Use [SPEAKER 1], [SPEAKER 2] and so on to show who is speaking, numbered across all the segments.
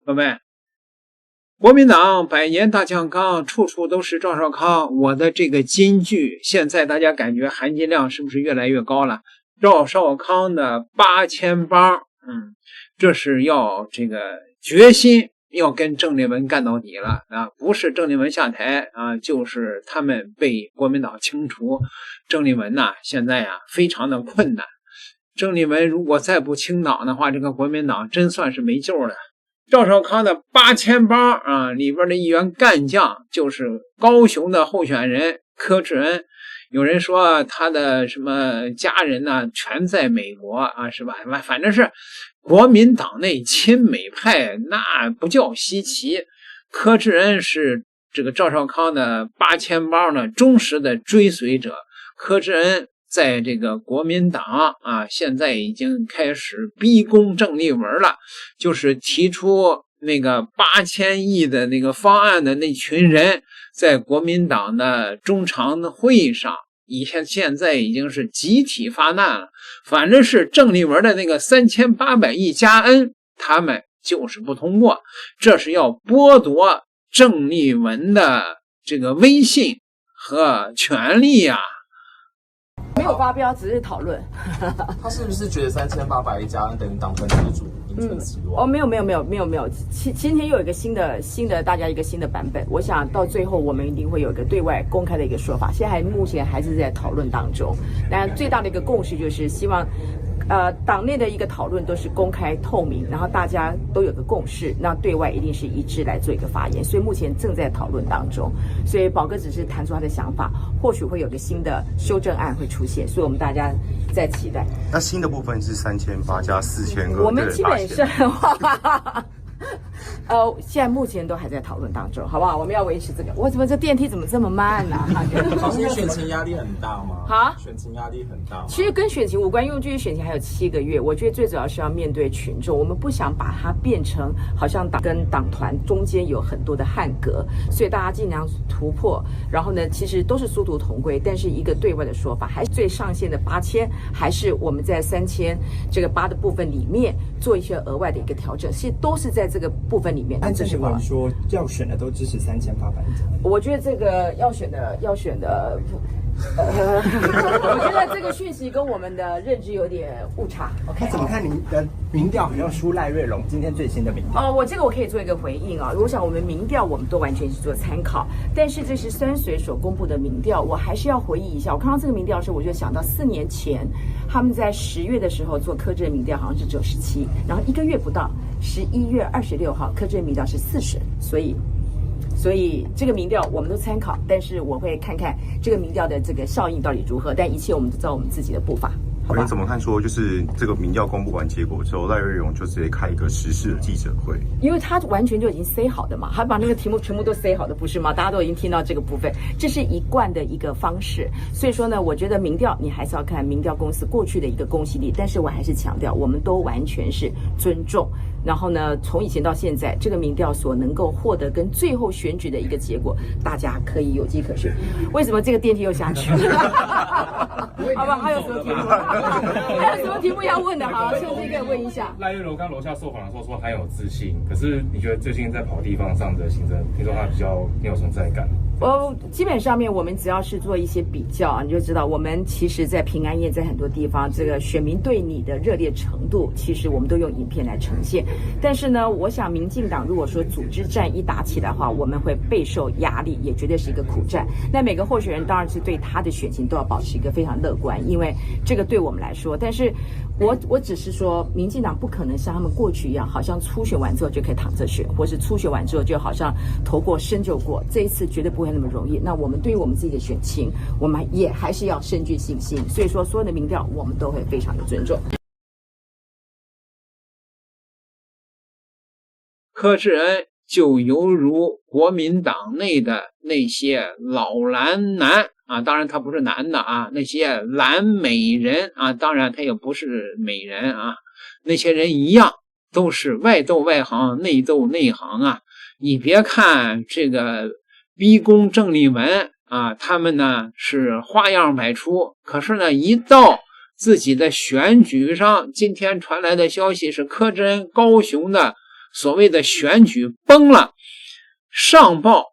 [SPEAKER 1] 各位，国民党100年大酱缸，处处都是赵少康。我的这个金句，现在大家感觉含金量是不是越来越高了？赵少康的8000帮，这是要这个决心要跟郑丽文干到底了啊！不是郑丽文下台啊，就是他们被国民党清除。郑丽文呐，现在呀非常的困难。郑丽文如果再不清党的话，这个国民党真算是没救了。赵少康的8000帮啊，里边的一员干将就是高雄的候选人柯志恩。有人说他的什么家人呢，全在美国啊，是吧？反正是国民党内亲美派，那不叫稀奇。柯志恩是这个赵少康的8000帮的忠实的追随者。柯志恩在这个国民党啊，现在已经开始逼宫郑丽文了，就是提出那个8000亿的那个方案的那群人，在国民党的中常会上，现在已经是集体发难了。反正是郑丽文的那个3800亿加 N， 他们就是不通过，这是要剥夺郑丽文的这个威信和权利啊。
[SPEAKER 2] 没有发飙，只是讨论。
[SPEAKER 3] 他是不是觉得3800亿加 N 等于党团自主，名存实亡？
[SPEAKER 2] 没有，今天又有一个新的大家一个新的版本。我想到最后我们一定会有一个对外公开的一个说法。目前还是在讨论当中。但最大的一个共识就是希望。党内的一个讨论都是公开透明，然后大家都有个共识，那对外一定是一致来做一个发言，所以目前正在讨论当中。所以宝哥只是谈出他的想法，或许会有个新的修正案会出现，所以我们大家在期待。
[SPEAKER 4] 那新的部分是3800加4200，
[SPEAKER 2] 我们基本上现在目前都还在讨论当中，好不好？我们要维持这个。我怎么这电梯怎么这么慢呢？
[SPEAKER 3] 老师，选情压力很大吗？
[SPEAKER 2] 好，
[SPEAKER 3] 选情压力很大吗？
[SPEAKER 2] 其实跟选情无关，因为距离选情还有7个月。我觉得最主要是要面对群众，我们不想把它变成好像党跟党团中间有很多的汉格，所以大家尽量突破。然后呢，其实都是殊途同归，但是一个对外的说法，还是最上限的8000，还是我们在3000这个8的部分里面做一些额外的一个调整，其实都是在这个部分里面。
[SPEAKER 5] 但郑丽文说要选的都支持3800亿。
[SPEAKER 2] 我觉得这个要选的我觉得这个讯息跟我们的认知有点误差。
[SPEAKER 5] 他怎么看您的民调好像输赖瑞隆今天最新的民调？
[SPEAKER 2] 我这个我可以做一个回应啊。我想我们民调我们都完全是做参考，但是这是三水所公布的民调，我还是要回忆一下。我看到这个民调的时候，我就想到4年前他们在10月的时候做柯志恩民调，好像是97，然后1个月不到11月26号柯志恩民调是40，所以这个民调我们都参考，但是我会看看这个民调的这个效应到底如何，但一切我们都照我们自己的步伐。
[SPEAKER 4] 你怎么看说，就是这个民调公布完结果之后，赖瑞隆就直接开一个时事的记者会？
[SPEAKER 2] 因为他完全就已经 say 好的嘛，他把那个题目全部都 say 好的，不是吗？大家都已经听到这个部分，这是一贯的一个方式。所以说呢，我觉得民调你还是要看民调公司过去的一个公信力，但是我还是强调，我们都完全是尊重。然后呢，从以前到现在，这个民调所能够获得跟最后选举的一个结果，大家可以有迹可循。为什么这个电梯又下去了？好吧，还有什么题目？还有什么题目要问的？好，趁这个问一下。
[SPEAKER 6] 赖瑞隆刚楼下受访的时候说很有自信，可是你觉得最近在跑地方上的行政，听说他比较没有存在感？
[SPEAKER 2] 基本上面我们只要是做一些比较，你就知道我们其实在平安夜在很多地方，这个选民对你的热烈程度，其实我们都用影片来呈现。但是呢，我想民进党如果说组织战一打起来的话，我们会备受压力，也绝对是一个苦战。那每个候选人当然是对他的选情都要保持一个非常乐观，因为这个对我们来说，但是我只是说，民进党不可能像他们过去一样，好像初选完之后就可以躺着选，或是初选完之后就好像投过身就过，这一次绝对不会那么容易。那我们对于我们自己的选情，我们也还是要深具信心。所以说，所有的民调我们都会非常的尊重。
[SPEAKER 1] 柯志恩就犹如国民党内的那些老蓝男啊，当然他不是男的啊，那些蓝美人啊，当然他也不是美人啊，那些人一样都是外斗外行，内斗内行啊。你别看这个逼宫郑丽文啊，他们呢是花样百出，可是呢一到自己的选举上，今天传来的消息是柯志恩高雄的所谓的选举崩了。上报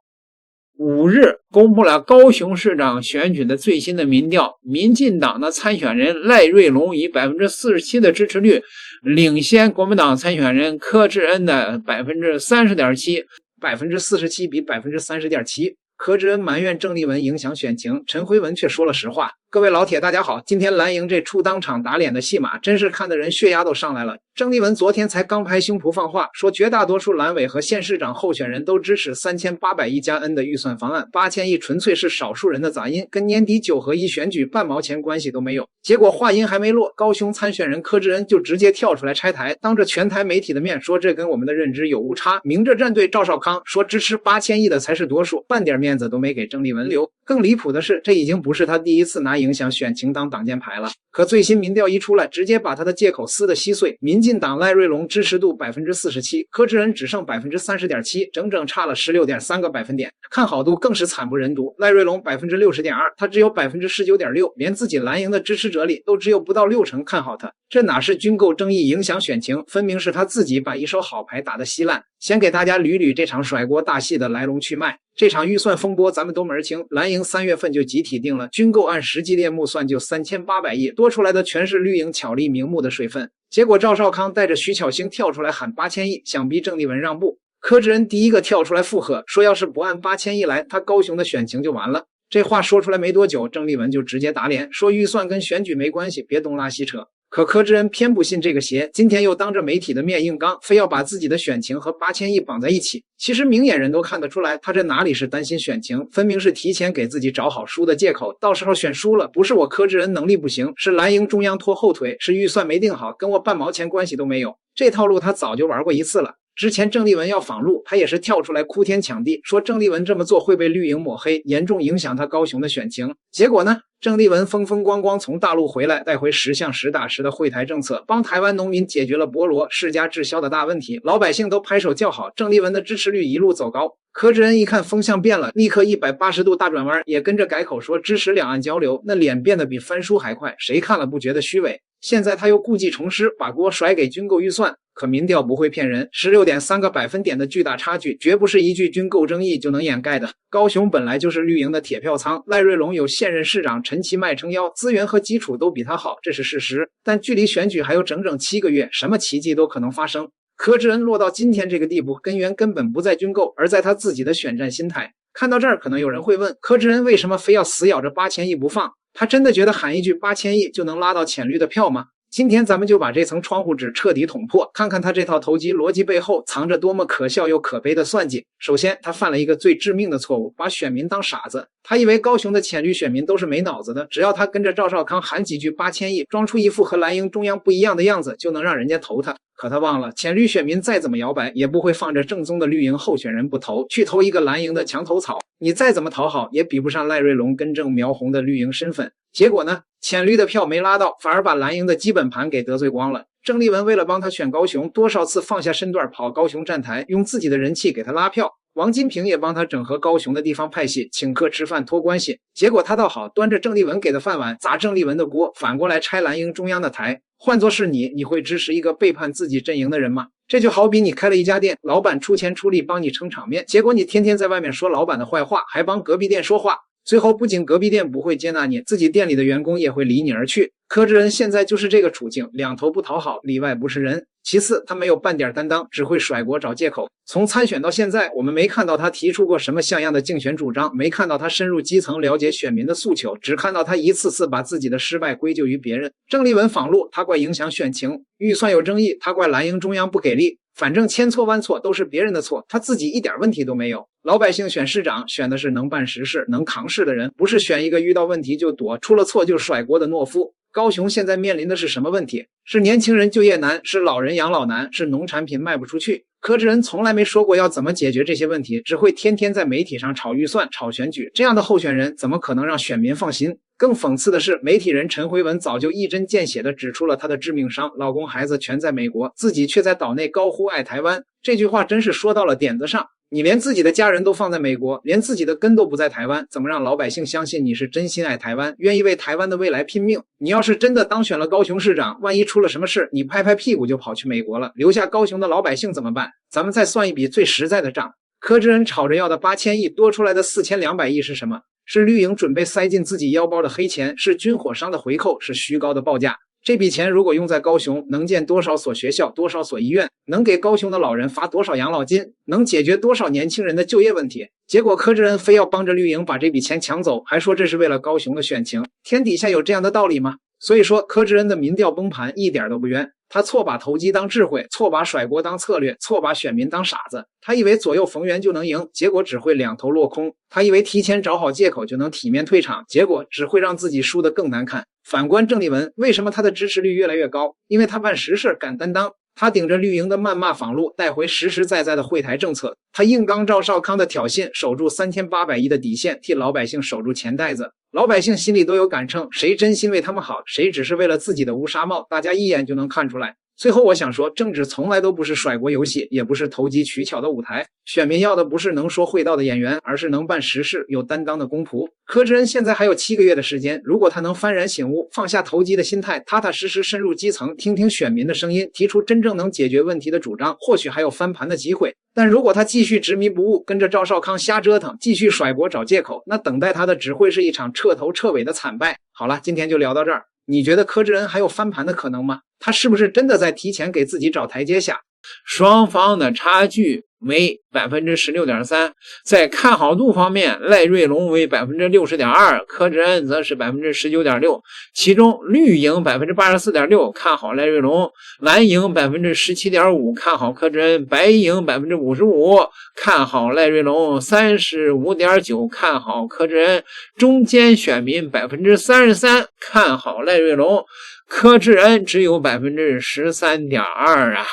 [SPEAKER 1] 5日公布了高雄市长选举的最新的民调，民进党的参选人赖瑞隆以 47% 的支持率领先国民党参选人柯志恩的 30.7%， 47%比 30.7%。柯志恩埋怨郑丽文影响选情，陈辉文却说了实话。各位老铁大家好，今天蓝营这出当场打脸的戏码真是看得人血压都上来了。郑丽文昨天才刚拍胸脯放话，说绝大多数蓝委和县市长候选人都支持3800亿加 N 的预算方案，8000亿纯粹是少数人的杂音，跟年底9合1选举半毛钱关系都没有。结果话音还没落，高雄参选人柯志恩就直接跳出来拆台，当着全台媒体的面说这跟我们的认知有误差，明着站队赵少康，说支持8000亿的才是多数，半点面子都没给郑丽文留。更离谱的是，这已经不是他第一次拿影响选情当挡箭牌了。可最新民调一出来，直接把他的借口撕得稀碎。民进党赖瑞隆支持度 47%， 柯志恩只剩 30.7%， 整整差了 16.3个百分点。看好度更是惨不忍睹，赖瑞隆 60.2%， 他只有 19.6%， 连自己蓝营的支持者里都只有不到60%看好他。这哪是军购争议影响选情，分明是他自己把一手好牌打得稀烂。先给大家捋捋这场甩锅大戏的来龙去脉。这场预算风波咱们都门清，蓝营3月份就集体定了，军购按实际列目算就3800亿，多出来的全是绿营巧立名目的水分。结果赵少康带着徐巧芯跳出来喊8000亿，想逼郑丽文让步。柯志恩第一个跳出来附和，说要是不按8000亿来，他高雄的选情就完了。这话说出来没多久，郑丽文就直接打脸，说预算跟选举没关系，别东拉西扯。可柯志恩偏不信这个邪，今天又当着媒体的面硬刚，非要把自己的选情和8000亿绑在一起。其实明眼人都看得出来，他这哪里是担心选情，分明是提前给自己找好输的借口。到时候选输了，不是我柯志恩能力不行，是蓝营中央拖后腿，是预算没定好，跟我半毛钱关系都没有。这套路他早就玩过一次了。之前郑丽文要访陆，他也是跳出来哭天抢地，说郑丽文这么做会被绿营抹黑，严重影响他高雄的选情。结果呢，郑丽文风风光光从大陆回来，带回10项实打实的惠台政策，帮台湾农民解决了菠萝世家滞销的大问题，老百姓都拍手叫好，郑丽文的支持率一路走高。柯志恩一看风向变了，立刻180度大转弯，也跟着改口说支持两岸交流，那脸变得比翻书还快，谁看了不觉得虚伪？现在他又故技重施，把锅甩给军购预算。可民调不会骗人， 16.3个百分点的巨大差距，绝不是一句军购争议就能掩盖的。高雄本来就是绿营的铁票仓，赖瑞隆有现任市长陈其迈撑腰，资源和基础都比他好，这是事实。但距离选举还有整整7个月，什么奇迹都可能发生。柯志恩落到今天这个地步，根源根本不在军购，而在他自己的选战心态。看到这儿，可能有人会问，柯志恩为什么非要死咬着8000亿不放？他真的觉得喊一句8000亿就能拉到浅绿的票吗？今天咱们就把这层窗户纸彻底捅破，看看他这套投机逻辑背后藏着多么可笑又可悲的算计。首先，他犯了一个最致命的错误，把选民当傻子。他以为高雄的浅绿选民都是没脑子的，只要他跟着赵少康喊几句8000亿，装出一副和蓝营中央不一样的样子，就能让人家投他。可他忘了，浅绿选民再怎么摇摆，也不会放着正宗的绿营候选人不投，去投一个蓝营的墙头草。你再怎么讨好，也比不上赖瑞隆根正苗红的绿营身份。结果呢，浅绿的票没拉到，反而把蓝营的基本盘给得罪光了。郑丽文为了帮他选高雄，多少次放下身段跑高雄站台，用自己的人气给他拉票。王金平也帮他整合高雄的地方派系，请客吃饭托关系。结果他倒好，端着郑丽文给的饭碗砸郑丽文的锅，反过来拆蓝营中央的台。换作是你会支持一个背叛自己阵营的人吗？这就好比你开了一家店，老板出钱出力帮你撑场面，结果你天天在外面说老板的坏话，还帮隔壁店说话。最后不仅隔壁店不会接纳你，自己店里的员工也会离你而去。柯志恩现在就是这个处境，两头不讨好，里外不是人。其次，他没有半点担当，只会甩锅找借口。从参选到现在，我们没看到他提出过什么像样的竞选主张，没看到他深入基层了解选民的诉求，只看到他一次次把自己的失败归咎于别人。郑丽文访陆，他怪影响选情；预算有争议，他怪蓝营中央不给力。反正千错万错都是别人的错，他自己一点问题都没有。老百姓选市长选的是能办实事、能扛事的人，不是选一个遇到问题就躲、出了错就甩锅的懦夫。高雄现在面临的是什么问题？是年轻人就业难，是老人养老难，是农产品卖不出去。柯志恩从来没说过要怎么解决这些问题，只会天天在媒体上炒预算、炒选举。这样的候选人怎么可能让选民放心？更讽刺的是，媒体人陈辉文早就一针见血地指出了他的致命伤，老公孩子全在美国，自己却在岛内高呼爱台湾。这句话真是说到了点子上。你连自己的家人都放在美国，连自己的根都不在台湾，怎么让老百姓相信你是真心爱台湾，愿意为台湾的未来拼命？你要是真的当选了高雄市长，万一出了什么事，你拍拍屁股就跑去美国了，留下高雄的老百姓怎么办？咱们再算一笔最实在的账，柯志恩吵着要的8000亿，多出来的4200亿是什么？是绿营准备塞进自己腰包的黑钱，是军火商的回扣，是虚高的报价。这笔钱如果用在高雄，能建多少所学校，多少所医院，能给高雄的老人发多少养老金，能解决多少年轻人的就业问题。结果柯志恩非要帮着绿营把这笔钱抢走，还说这是为了高雄的选情。天底下有这样的道理吗？所以说柯志恩的民调崩盘一点都不冤，他错把投机当智慧，错把甩锅当策略，错把选民当傻子。他以为左右逢源就能赢，结果只会两头落空。他以为提前找好借口就能体面退场，结果只会让自己输得更难看。反观郑丽文，为什么他的支持率越来越高？因为他办实事，敢担当。他顶着绿营的谩骂访陆，带回实实在在的惠台政策。他硬刚赵少康的挑衅，守住3800亿的底线，替老百姓守住钱袋子。老百姓心里都有杆秤，谁真心为他们好，谁只是为了自己的乌纱帽，大家一眼就能看出来。最后我想说，政治从来都不是甩锅游戏，也不是投机取巧的舞台。选民要的不是能说会道的演员，而是能办实事、有担当的公仆。柯志恩现在还有7个月的时间，如果他能幡然醒悟，放下投机的心态，踏踏实实深入基层，听听选民的声音，提出真正能解决问题的主张，或许还有翻盘的机会。但如果他继续执迷不悟，跟着赵少康瞎折腾，继续甩锅找借口，那等待他的只会是一场彻头彻尾的惨败。好了，今天就聊到这儿。你觉得柯志恩还有翻盘的可能吗？他是不是真的在提前给自己找台阶下？双方的差距为 16.3%， 在看好度方面，赖瑞龙为 60.2%， 柯志恩则是 19.6%， 其中绿营 84.6% 看好赖瑞龙，蓝营 17.5% 看好柯志恩，白营 55% 看好赖瑞龙， 35.9% 看好柯志恩，中间选民 33% 看好赖瑞龙，柯志恩只有 13.2% 啊。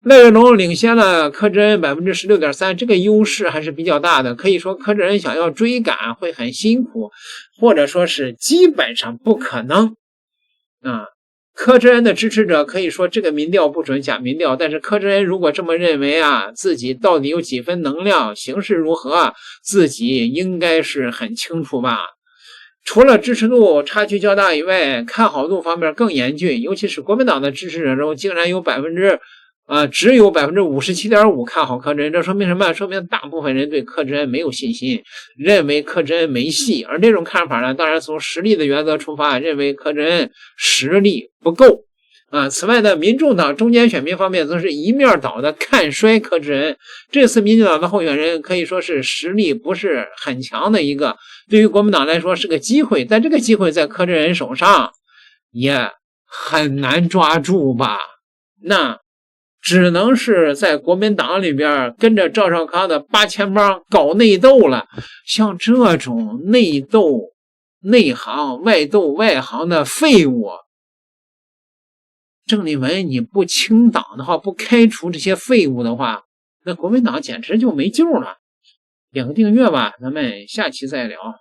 [SPEAKER 1] 赖瑞龙领先了柯志恩 16.3%， 这个优势还是比较大的，可以说柯志恩想要追赶会很辛苦，或者说是基本上不可能啊。柯志恩的支持者可以说这个民调不准假民调，但是柯志恩如果这么认为啊，自己到底有几分能量，形势如何啊，自己应该是很清楚吧。除了支持度差距较大以外，看好度方面更严峻，尤其是国民党的支持者中竟然有只有 57.5% 看好柯志恩，这说明什么？说明大部分人对柯志恩没有信心，认为柯志恩没戏。而这种看法呢，当然从实力的原则出发，认为柯志恩实力不够此外呢，民众党中间选民方面则是一面倒的看衰柯志恩。这次民进党的候选人可以说是实力不是很强的一个，对于国民党来说是个机会，但这个机会在柯志恩手上也很难抓住吧。那只能是在国民党里边跟着赵少康的8000帮搞内斗了。像这种内斗内行外斗外行的废物，郑丽文你不清党的话，不开除这些废物的话，那国民党简直就没救了。点个订阅吧，咱们下期再聊。